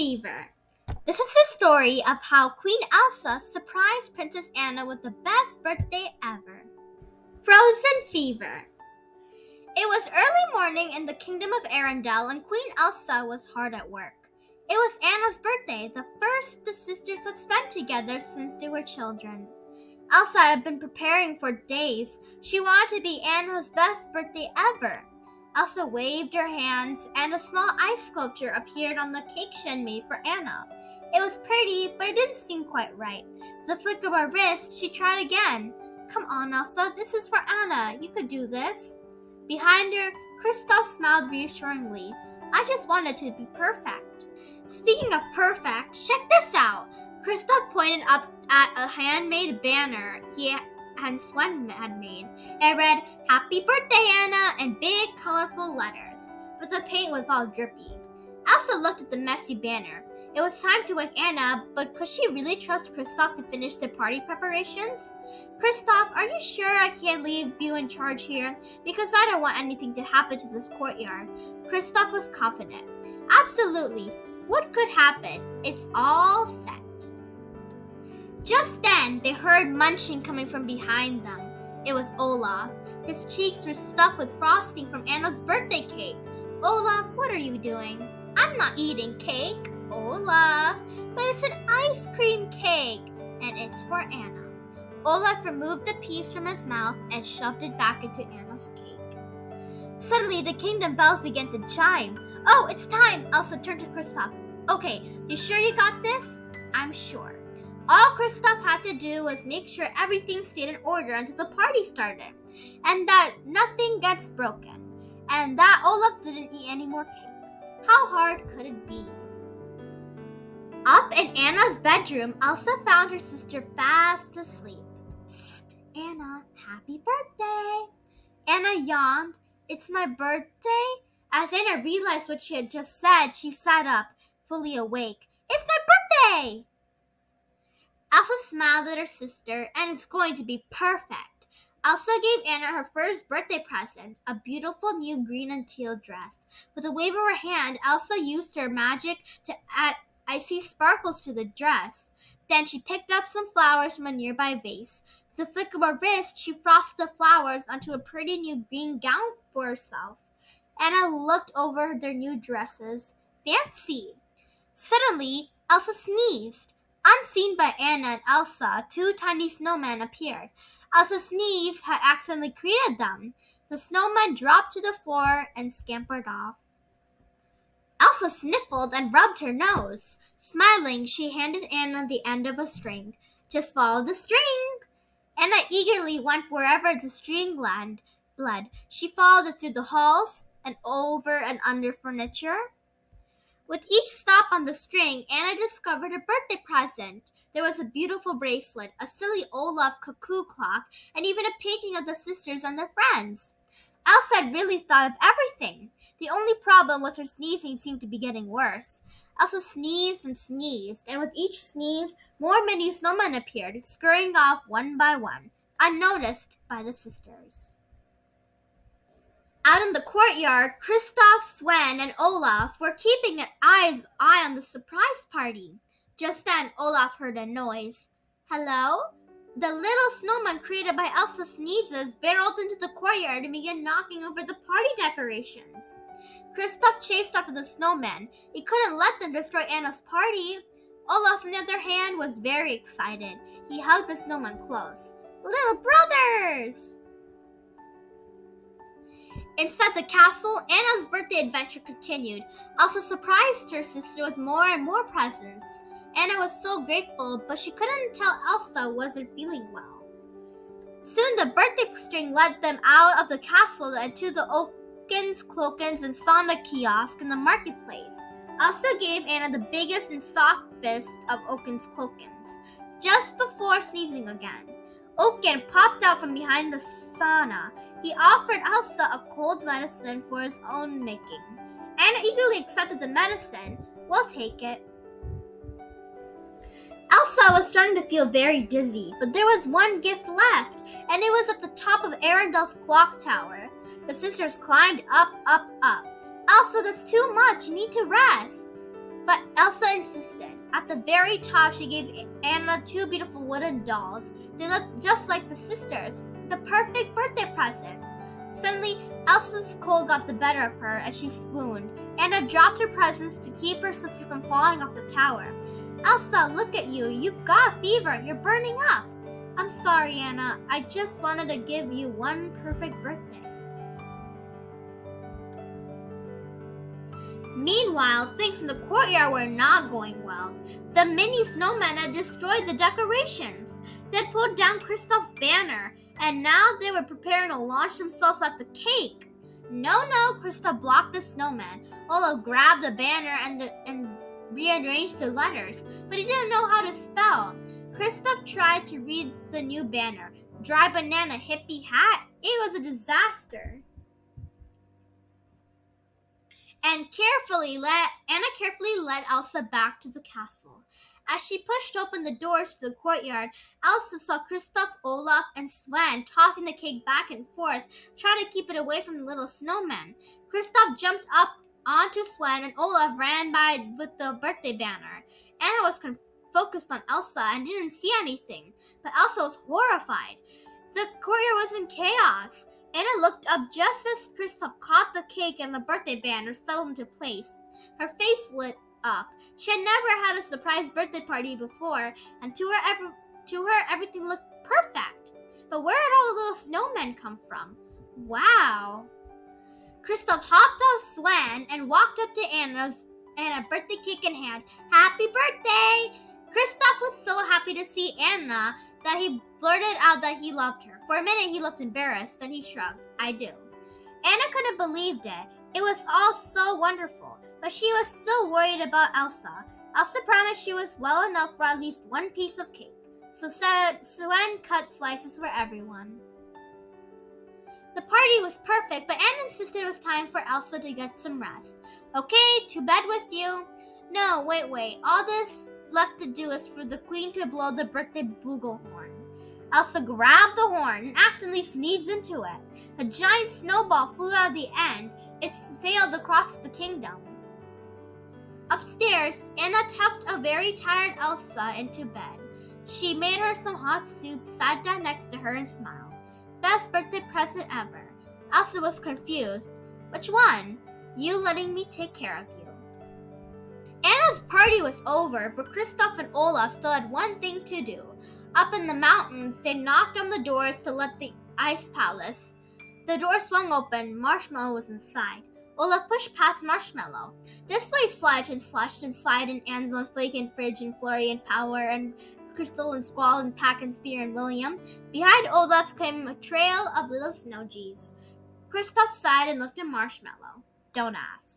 Fever. This is the story of how Queen Elsa surprised Princess Anna with the best birthday ever. Frozen Fever. It was early morning in the kingdom of Arendelle and Queen Elsa was hard at work. It was Anna's birthday, the first the sisters had spent together since they were children. Elsa had been preparing for days. She wanted to be Anna's best birthday ever. Elsa waved her hands, and a small ice sculpture appeared on the cake she had made for Anna. It was pretty, but it didn't seem quite right. With a flick of her wrist, she tried again. Come on, Elsa, this is for Anna. You could do this. Behind her, Kristoff smiled reassuringly. I just wanted to be perfect. Speaking of perfect, check this out. Kristoff pointed up at a handmade banner he and Sven had made. It read, Happy Birthday, Anna, in big, colorful letters. But the paint was all drippy. Elsa looked at the messy banner. It was time to wake Anna up, but could she really trust Kristoff to finish the party preparations? Kristoff, are you sure I can't leave you in charge here? Because I don't want anything to happen to this courtyard. Kristoff was confident. Absolutely. What could happen? It's all set. Just then, they heard munching coming from behind them. It was Olaf. His cheeks were stuffed with frosting from Anna's birthday cake. Olaf, what are you doing? I'm not eating cake, Olaf, but it's an ice cream cake, and it's for Anna. Olaf removed the piece from his mouth and shoved it back into Anna's cake. Suddenly, the kingdom bells began to chime. Oh, it's time! Elsa turned to Kristoff. Okay, you sure you got this? I'm sure. All Kristoff had to do was make sure everything stayed in order until the party started, and that nothing gets broken, and that Olaf didn't eat any more cake. How hard could it be? Up in Anna's bedroom, Elsa found her sister fast asleep. Psst, Anna, happy birthday. Anna yawned. It's my birthday? As Anna realized what she had just said, she sat up, fully awake. It's my birthday! Elsa smiled at her sister, and it's going to be perfect. Elsa gave Anna her first birthday present, a beautiful new green and teal dress. With a wave of her hand, Elsa used her magic to add icy sparkles to the dress. Then she picked up some flowers from a nearby vase. With a flick of her wrist, she frosted the flowers onto a pretty new green gown for herself. Anna looked over their new dresses. Fancy! Suddenly, Elsa sneezed. Unseen by Anna and Elsa, two tiny snowmen appeared. Elsa's sneeze had accidentally created them. The snowmen dropped to the floor and scampered off. Elsa sniffled and rubbed her nose. Smiling, she handed Anna the end of a string. Just follow the string. Anna eagerly went wherever the string led. She followed it through the halls and over and under furniture. With each stop on the string, Anna discovered a birthday present. There was a beautiful bracelet, a silly Olaf cuckoo clock, and even a painting of the sisters and their friends. Elsa had really thought of everything. The only problem was her sneezing seemed to be getting worse. Elsa sneezed, and with each sneeze, more mini snowmen appeared, scurrying off one by one, unnoticed by the sisters. Out in the courtyard, Kristoff, Sven, and Olaf were keeping an eye on the surprise party. Just then, Olaf heard a noise. Hello? The little snowman created by Elsa's sneezes barreled into the courtyard and began knocking over the party decorations. Kristoff chased after the snowman. He couldn't let them destroy Anna's party. Olaf, on the other hand, was very excited. He hugged the snowman close. Little brothers! Inside the castle, Anna's birthday adventure continued. Elsa surprised her sister with more and more presents. Anna was so grateful, but she couldn't tell Elsa wasn't feeling well. Soon the birthday string led them out of the castle and to the Oakens, Cloakens, and Sauna kiosk in the marketplace. Elsa gave Anna the biggest and softest of Oakens Cloakens, just before sneezing again. Oaken popped out from behind the sauna. He offered Elsa a cold medicine for his own making. Anna eagerly accepted the medicine. We'll take it. Elsa was starting to feel very dizzy, but there was one gift left, and it was at the top of Arendelle's clock tower. The sisters climbed up. Elsa, that's too much. You need to rest. But Elsa insisted. At the very top, she gave Anna 2 beautiful wooden dolls. They looked just like the sisters, the perfect birthday present. Suddenly, Elsa's cold got the better of her and she swooned. Anna dropped her presents to keep her sister from falling off the tower. Elsa, look at you. You've got a fever. You're burning up. I'm sorry, Anna. I just wanted to give you one perfect birthday. Meanwhile, things in the courtyard were not going well. The mini snowmen had destroyed the decorations. They had pulled down Kristoff's banner, and now they were preparing to launch themselves at the cake. No, Kristoff blocked the snowman. Olaf grabbed the banner and rearranged the letters, but he didn't know how to spell. Kristoff tried to read the new banner. Dry banana hippie hat. It was a disaster. Anna carefully led Elsa back to the castle. As she pushed open the doors to the courtyard, Elsa saw Kristoff, Olaf, and Sven tossing the cake back and forth, trying to keep it away from the little snowman. Kristoff jumped up onto Sven, and Olaf ran by with the birthday banner. Anna was focused on Elsa and didn't see anything, but Elsa was horrified. The courtyard was in chaos. Anna looked up just as Kristoff caught the cake and the birthday banner settled into place. Her face lit up. She had never had a surprise birthday party before, and to her everything looked perfect. But where had all the little snowmen come from? Wow! Kristoff hopped off Sven and walked up to Anna, a birthday cake in hand. Happy birthday! Kristoff was so happy to see Anna that he blurted out that he loved her. For a minute, he looked embarrassed, then he shrugged. I do. Anna couldn't believe it. It was all so wonderful, but she was still worried about Elsa. Elsa promised she was well enough for at least one piece of cake, so Sven cut slices for everyone. The party was perfect, but Anna insisted it was time for Elsa to get some rest. Okay, to bed with you. No, wait. All this left to do is for the queen to blow the birthday buglehorn. Elsa grabbed the horn and accidentally sneezed into it. A giant snowball flew out of the end. It sailed across the kingdom. Upstairs, Anna tucked a very tired Elsa into bed. She made her some hot soup, sat down next to her, and smiled. Best birthday present ever. Elsa was confused. Which one? You letting me take care of you. Anna's party was over, but Kristoff and Olaf still had one thing to do. Up in the mountains, they knocked on the doors to let the ice palace. The door swung open. Marshmallow was inside. Olaf pushed past Marshmallow. This way Sludge and Slush and Slide and Ansel and Flake and Fridge and Flurry and Power and Crystal and Squall and Pack and Spear and William. Behind Olaf came a trail of little snow G's. Kristoff sighed and looked at Marshmallow. Don't ask.